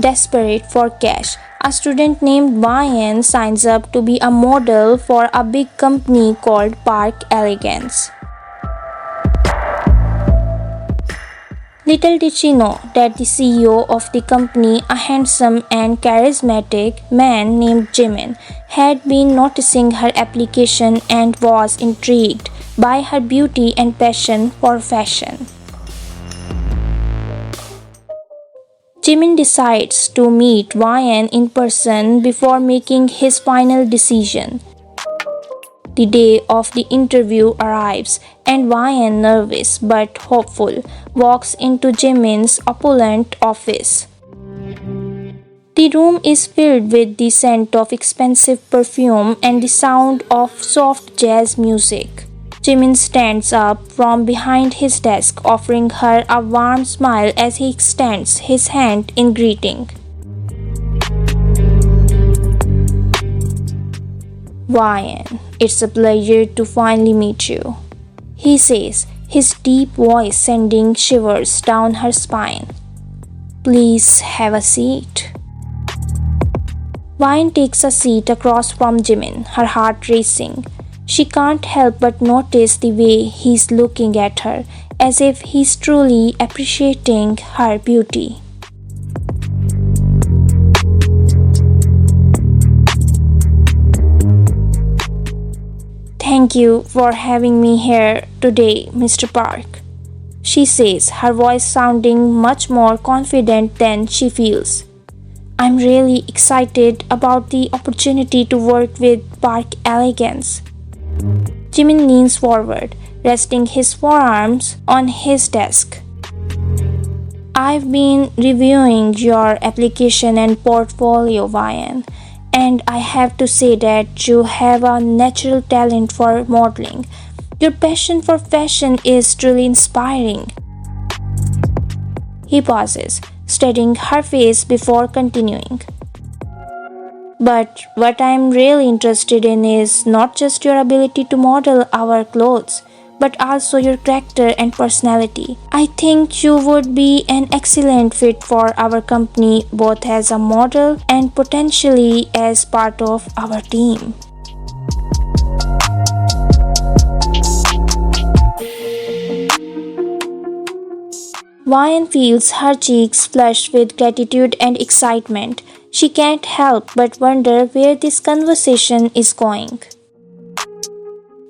desperate for cash. A student named Ryan signs up to be a model for a big company called Park Elegance. Little did she know that the CEO of the company, a handsome and charismatic man named Jimin, had been noticing her application and was intrigued by her beauty and passion for fashion. Jimin decides to meet Ryan in person before making his final decision. The day of the interview arrives, and Ryan, nervous but hopeful, walks into Jimin's opulent office. The room is filled with the scent of expensive perfume and the sound of soft jazz music. Jimin stands up from behind his desk, offering her a warm smile as he extends his hand in greeting. Ryan, it's a pleasure to finally meet you, he says, his deep voice sending shivers down her spine. Please have a seat. Ryan takes a seat across from Jimin, her heart racing. She can't help but notice the way he's looking at her, as if he's truly appreciating her beauty. Thank you for having me here today, Mr. Park, she says, her voice sounding much more confident than she feels. I'm really excited about the opportunity to work with Park Elegance. Jimin leans forward, resting his forearms on his desk. I've been reviewing your application and portfolio, Ryan, and I have to say that you have a natural talent for modeling. Your passion for fashion is truly inspiring. He pauses, studying her face before continuing. But what I'm really interested in is not just your ability to model our clothes, but also your character and personality. I think you would be an excellent fit for our company, both as a model and potentially as part of our team. Ryan feels her cheeks flush with gratitude and excitement. She can't help but wonder where this conversation is going.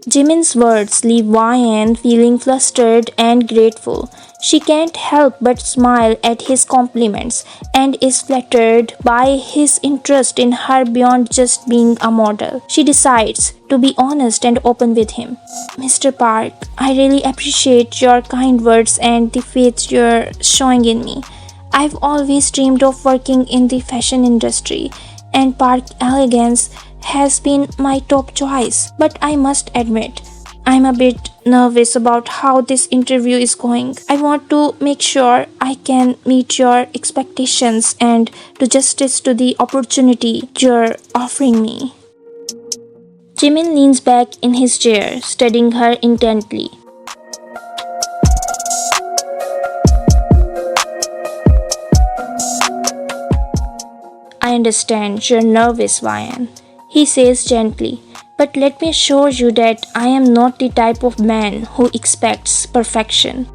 Jimin's words leave Ryan feeling flustered and grateful. She can't help but smile at his compliments and is flattered by his interest in her beyond just being a model. She decides to be honest and open with him. Mr. Park, I really appreciate your kind words and the faith you're showing in me. I've always dreamed of working in the fashion industry, and Park Elegance has been my top choice. But I must admit, I'm a bit nervous about how this interview is going. I want to make sure I can meet your expectations and do justice to the opportunity you're offering me. Jimin leans back in his chair, studying her intently. I understand you're nervous, Ryan, he says gently, but let me assure you that I am not the type of man who expects perfection.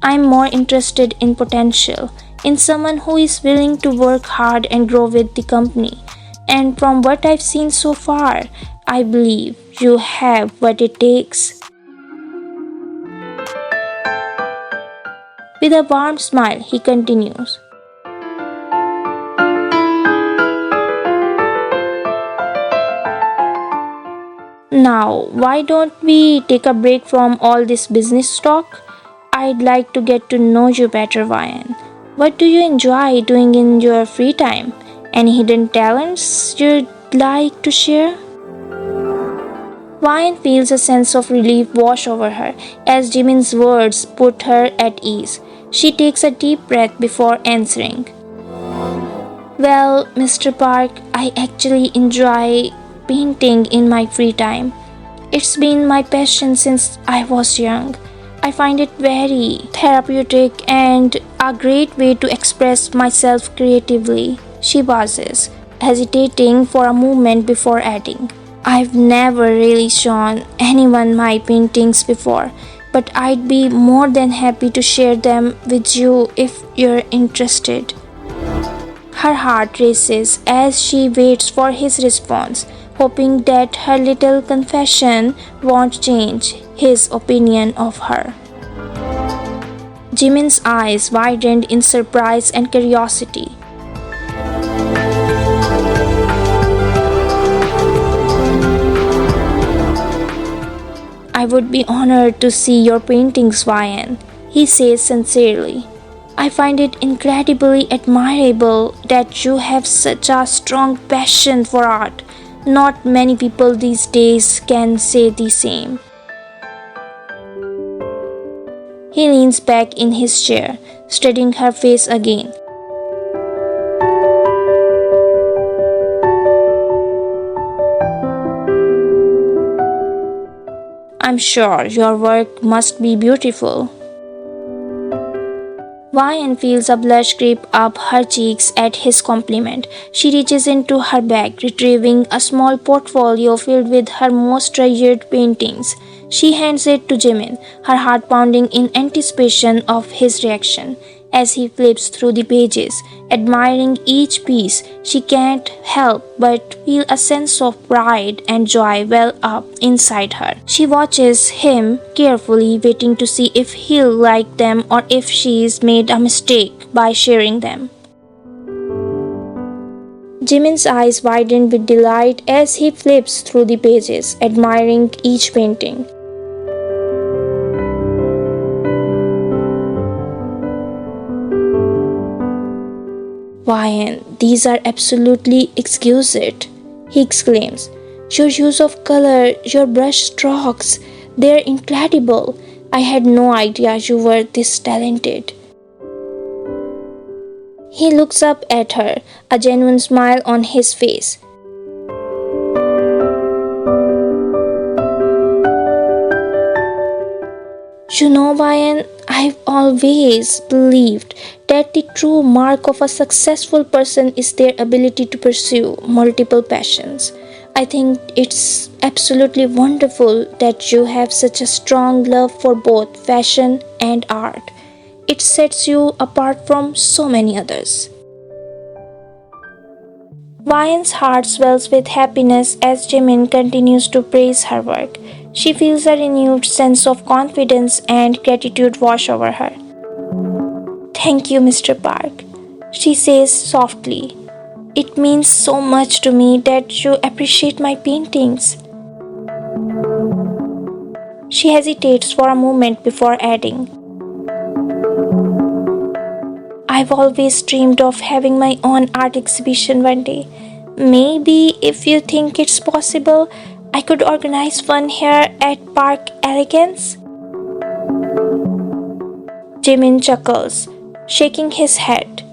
I'm more interested in potential, in someone who is willing to work hard and grow with the company. And from what I've seen so far, I believe you have what it takes. With a warm smile, he continues. Now, why don't we take a break from all this business talk? I'd like to get to know you better, Ryan. What do you enjoy doing in your free time? Any hidden talents you'd like to share? Ryan feels a sense of relief wash over her as Jimin's words put her at ease. She takes a deep breath before answering. Well, Mr. Park, I actually enjoy painting in my free time. It's been my passion since I was young. I I find it very therapeutic and a great way to express myself creatively. She pauses, hesitating for a moment before adding, I've never really shown anyone my paintings before, but I'd be more than happy to share them with you if you're interested. Her heart races as she waits for his response, hoping that her little confession won't change his opinion of her. Jimin's eyes widened in surprise and curiosity. I would be honored to see your paintings, YN, he says sincerely. I find it incredibly admirable that you have such a strong passion for art. Not many people these days can say the same. He leans back in his chair, studying her face again. I'm sure your work must be beautiful. YN feels a blush creep up her cheeks at his compliment. She reaches into her bag, retrieving a small portfolio filled with her most treasured paintings. She hands it to Jimin, her heart pounding in anticipation of his reaction. As he flips through the pages, admiring each piece, she can't help but feel a sense of pride and joy well up inside her. She watches him carefully, waiting to see if he'll like them or if she's made a mistake by sharing them. Jimin's eyes widen with delight as he flips through the pages, admiring each painting. YN, these are absolutely exquisite, he exclaims. Your use of color, your brush strokes, they're incredible. I had no idea you were this talented. He looks up at her, a genuine smile on his face. You know, YN, I've always believed that the true mark of a successful person is their ability to pursue multiple passions. I think it's absolutely wonderful that you have such a strong love for both fashion and art. It sets you apart from so many others. YN's heart swells with happiness as Jimin continues to praise her work. She feels a renewed sense of confidence and gratitude wash over her. Thank you, Mr. Park, she says softly. It means so much to me that you appreciate my paintings. She hesitates for a moment before adding, I've always dreamed of having my own art exhibition one day. Maybe if you think it's possible, I could organize one here at Park Elegance. Jimin chuckles, shaking his head.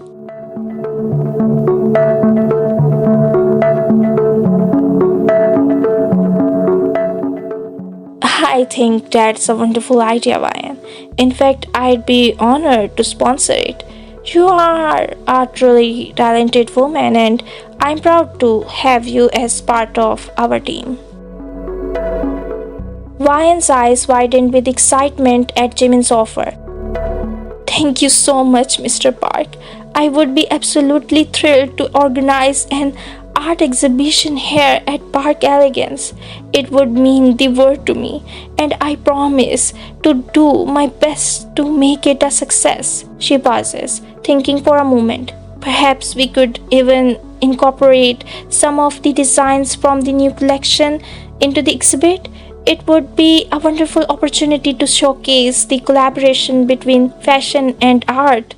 I think that's a wonderful idea, YN. In fact, I'd be honored to sponsor it. You are a truly talented woman and I'm proud to have you as part of our team. YN's eyes widened with excitement at Jimin's offer. Thank you so much, Mr. Park. I would be absolutely thrilled to organize an art exhibition here at Park Elegance. It would mean the world to me, and I promise to do my best to make it a success. She pauses, thinking for a moment. Perhaps we could even incorporate some of the designs from the new collection into the exhibit. It would be a wonderful opportunity to showcase the collaboration between fashion and art.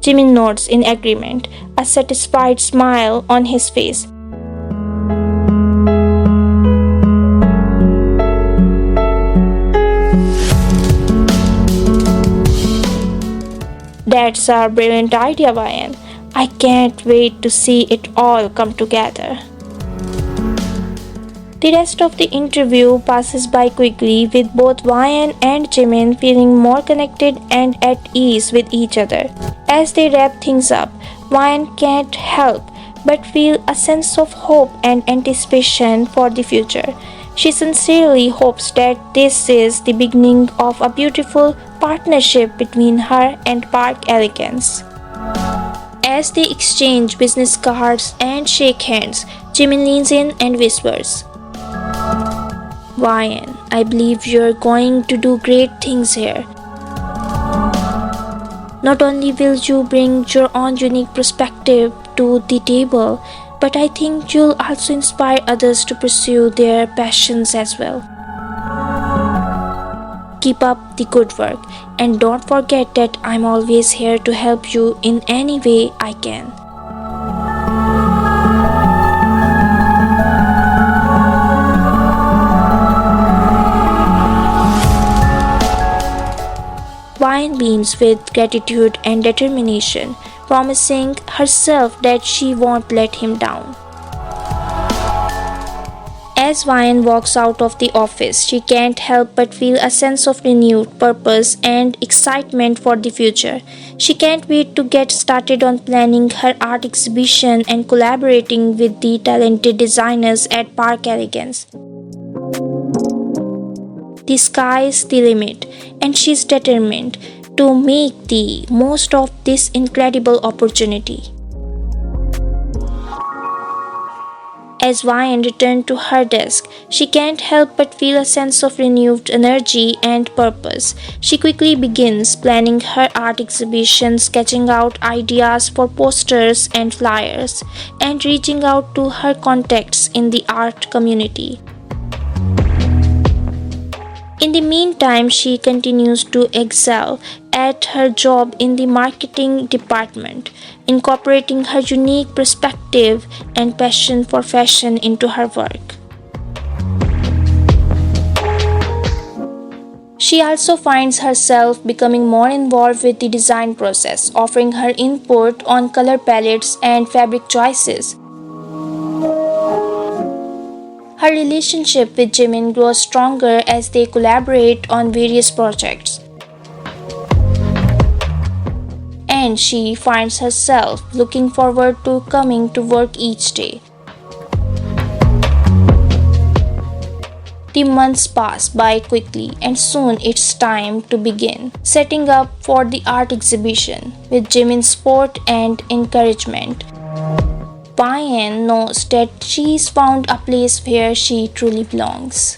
Jimin nods in agreement, a satisfied smile on his face. That's a brilliant idea, YN. I can't wait to see it all come together. The rest of the interview passes by quickly, with both Ryan and Jimin feeling more connected and at ease with each other. As they wrap things up, Ryan can't help but feel a sense of hope and anticipation for the future. She sincerely hopes that this is the beginning of a beautiful partnership between her and Park Elegance. As they exchange business cards and shake hands, Jimin leans in and whispers, Ryan, I believe you're going to do great things here. Not only will you bring your own unique perspective to the table, but I think you'll also inspire others to pursue their passions as well. Keep up the good work, and don't forget that I'm always here to help you in any way I can. Ryan beams with gratitude and determination, promising herself that she won't let him down. As Ryan walks out of the office, she can't help but feel a sense of renewed purpose and excitement for the future. She can't wait to get started on planning her art exhibition and collaborating with the talented designers at Park Elegance. The sky's the limit, and she's determined to make the most of this incredible opportunity. As Ryan returned to her desk, she can't help but feel a sense of renewed energy and purpose. She quickly begins planning her art exhibition, sketching out ideas for posters and flyers, and reaching out to her contacts in the art community. In the meantime, she continues to excel at her job in the marketing department, incorporating her unique perspective and passion for fashion into her work. She also finds herself becoming more involved with the design process, offering her input on color palettes and fabric choices. Her relationship with Jimin grows stronger as they collaborate on various projects. And she finds herself looking forward to coming to work each day. The months pass by quickly, and soon it's time to begin setting up for the art exhibition. With Jimin's support and encouragement, Ryan knows that she's found a place where she truly belongs.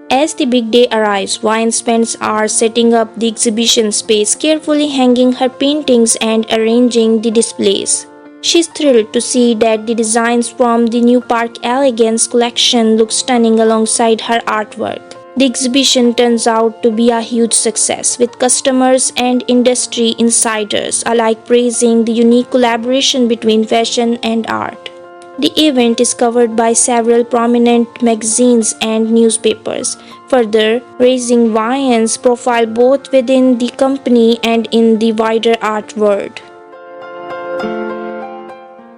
As the big day arrives, Ryan spends hours setting up the exhibition space, carefully hanging her paintings and arranging the displays. She's thrilled to see that the designs from the new Park Elegance collection look stunning alongside her artwork. The exhibition turns out to be a huge success, with customers and industry insiders alike praising the unique collaboration between fashion and art. The event is covered by several prominent magazines and newspapers, further raising Ryan's profile both within the company and in the wider art world.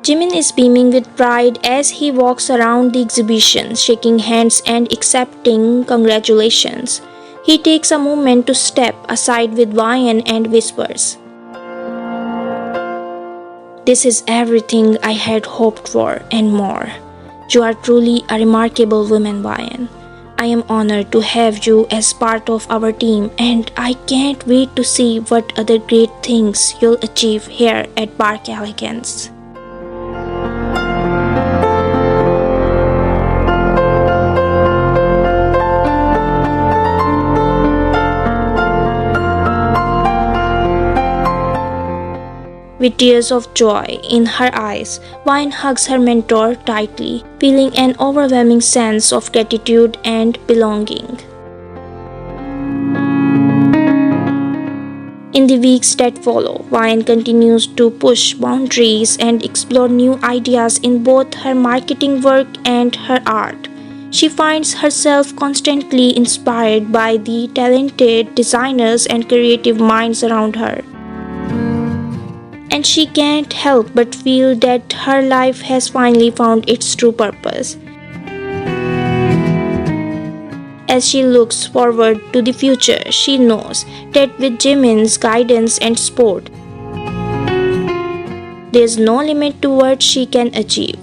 Jimin is beaming with pride as he walks around the exhibition, shaking hands and accepting congratulations. He takes a moment to step aside with Ryan and whispers, "This is everything I had hoped for and more. You are truly a remarkable woman, Ryan. I am honored to have you as part of our team, and I can't wait to see what other great things you'll achieve here at Park Elegance." With tears of joy in her eyes, Ryan hugs her mentor tightly, feeling an overwhelming sense of gratitude and belonging. In the weeks that follow, Ryan continues to push boundaries and explore new ideas in both her marketing work and her art. She finds herself constantly inspired by the talented designers and creative minds around her. And she can't help but feel that her life has finally found its true purpose. As she looks forward to the future, she knows that with Jimin's guidance and support, there's no limit to what she can achieve.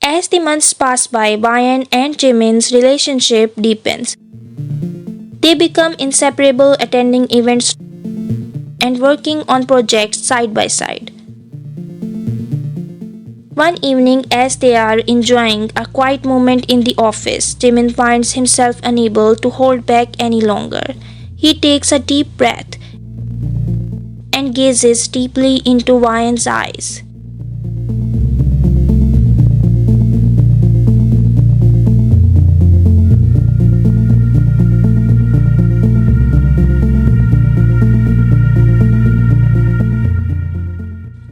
As the months pass by, Wyan and Jimin's relationship deepens. They become inseparable, attending events and working on projects side by side. One evening, as they are enjoying a quiet moment in the office, Jimin finds himself unable to hold back any longer. He takes a deep breath and gazes deeply into Wyan's eyes.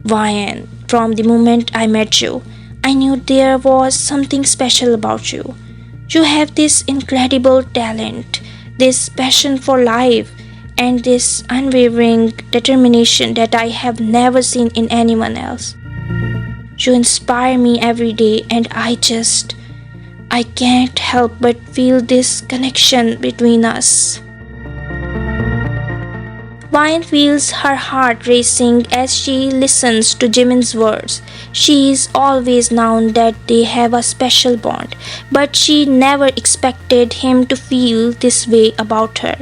Wyan, from the moment I met you, I knew there was something special about you. You have this incredible talent, this passion for life, and this unwavering determination that I have never seen in anyone else. You inspire me every day, and I can't help but feel this connection between us. Wyan feels her heart racing as she listens to Jimin's words. She's always known that they have a special bond, but she never expected him to feel this way about her.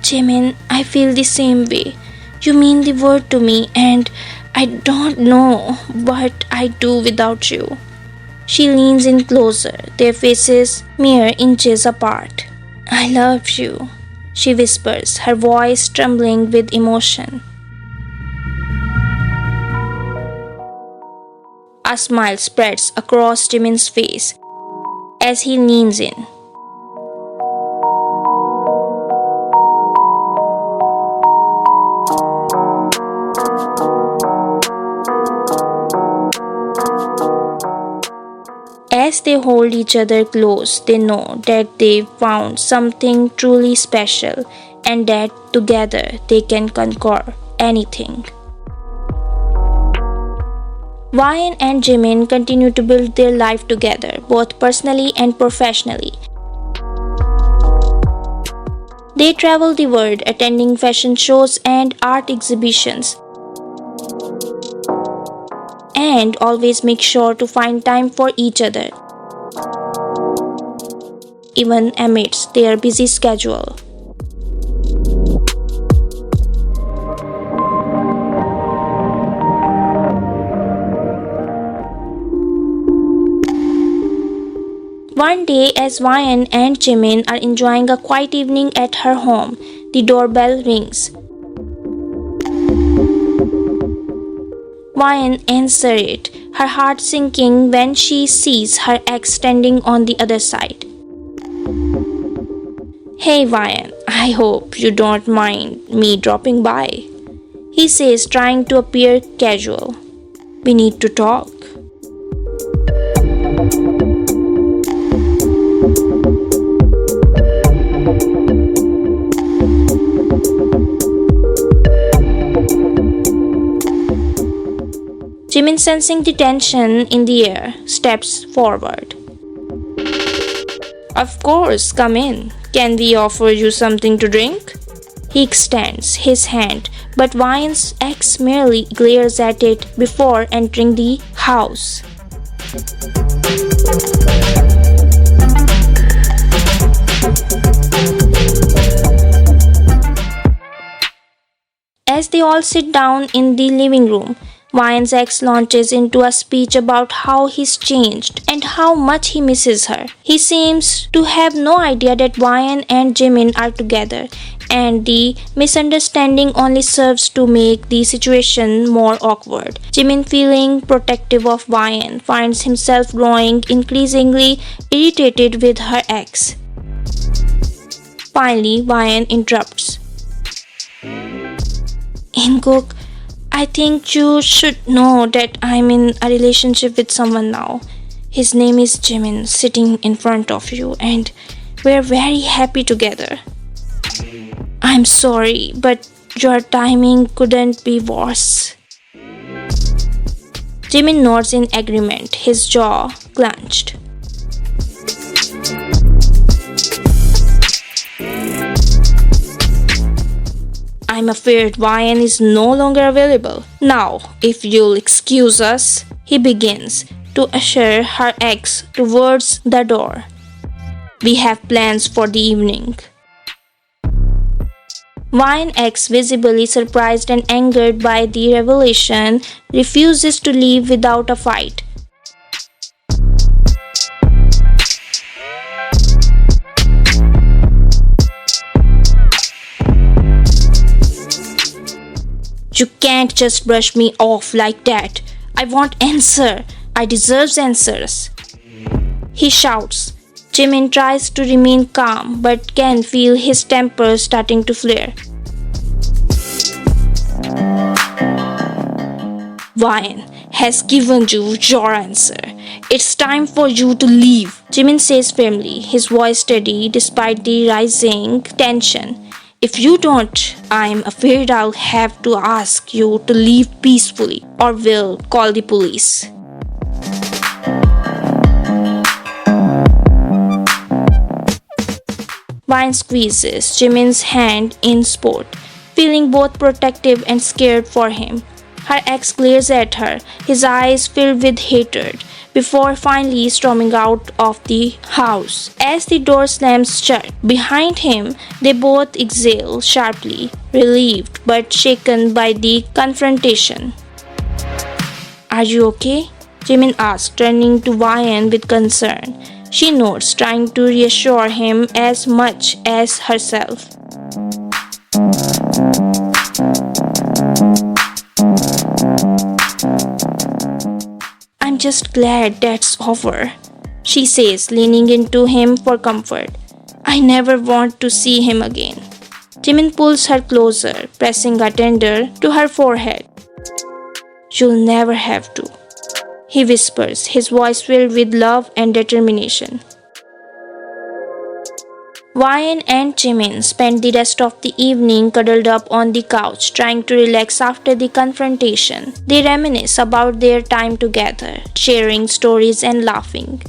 Jimin, I feel the same way. You mean the world to me, and I don't know what I'd do without you. She leans in closer, their faces mere inches apart. I love you, she whispers, her voice trembling with emotion. A smile spreads across Jimin's face as he leans in. As they hold each other close, they know that they've found something truly special and that together they can conquer anything. Wyan and Jimin continue to build their life together, both personally and professionally. They travel the world, attending fashion shows and art exhibitions, and always make sure to find time for each other, even amidst their busy schedule. One day, as Wyan and Jimin are enjoying a quiet evening at her home, the doorbell rings. Wyan answers it, her heart sinking when she sees her ex standing on the other side. Hey Wyan, I hope you don't mind me dropping by, he says, trying to appear casual. We need to talk. Jimin, sensing the tension in the air, steps forward. Of course, come in. Can we offer you something to drink? He extends his hand, but Wyan's ex merely glares at it before entering the house. As they all sit down in the living room, Wyan's ex launches into a speech about how he's changed and how much he misses her. He seems to have no idea that Wyan and Jimin are together, and the misunderstanding only serves to make the situation more awkward. Jimin, feeling protective of Wyan, finds himself growing increasingly irritated with her ex. Finally, Wyan interrupts. Inguk, I think you should know that I'm in a relationship with someone now. His name is Jimin, sitting in front of you, and we're very happy together. I'm sorry, but your timing couldn't be worse. Jimin nods in agreement, his jaw clenched. I'm afraid Wyan is no longer available. Now, if you'll excuse us, he begins to usher her ex towards the door. We have plans for the evening. Wyan ex, visibly surprised and angered by the revelation, refuses to leave without a fight. You can't just brush me off like that. I want answer. I deserve answers. He shouts. Jimin tries to remain calm but can feel his temper starting to flare. Wyan has given you your answer. It's time for you to leave, Jimin says firmly, his voice steady despite the rising tension. If you don't, I'm afraid I'll have to ask you to leave peacefully or we'll call the police. Wyan squeezes Jimin's hand in sport, feeling both protective and scared for him. Her ex glares at her, his eyes filled with hatred, before finally storming out of the house. As the door slams shut behind him, they both exhale sharply, relieved but shaken by the confrontation. Are you okay? Jimin asks, turning to Wyan with concern. She nods, trying to reassure him as much as herself. I'm just glad that's over, she says, leaning into him for comfort. I never want to see him again. Jimin pulls her closer, pressing a tender to her forehead. You'll never have to, he whispers, his voice filled with love and determination. Wyan and Jimin spend the rest of the evening cuddled up on the couch, trying to relax after the confrontation. They reminisce about their time together, sharing stories and laughing.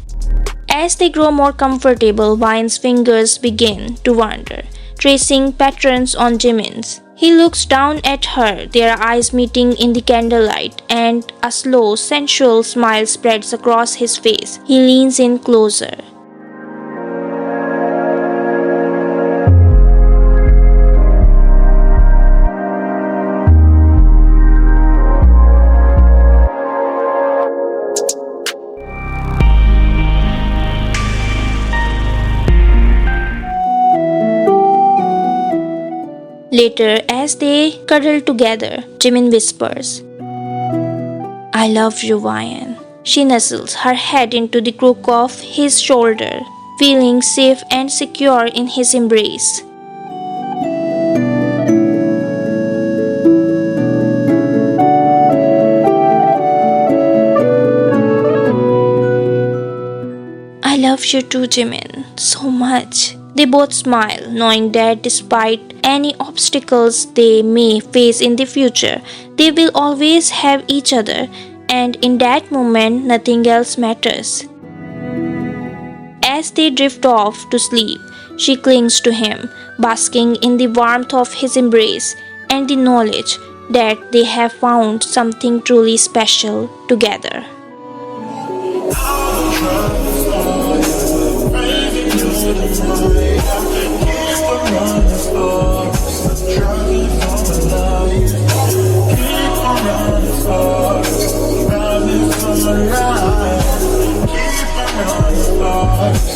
As they grow more comfortable, Wyan's fingers begin to wander, tracing patterns on Jimin's. He looks down at her, their eyes meeting in the candlelight, and a slow, sensual smile spreads across his face. He leans in closer. Later, as they cuddle together, Jimin whispers, I love you, Wyan. She nuzzles her head into the crook of his shoulder, feeling safe and secure in his embrace. I love you too, Jimin, so much. They both smile, knowing that despite any obstacles they may face in the future, they will always have each other, and in that moment, nothing else matters. As they drift off to sleep, she clings to him, basking in the warmth of his embrace and the knowledge that they have found something truly special together. Keep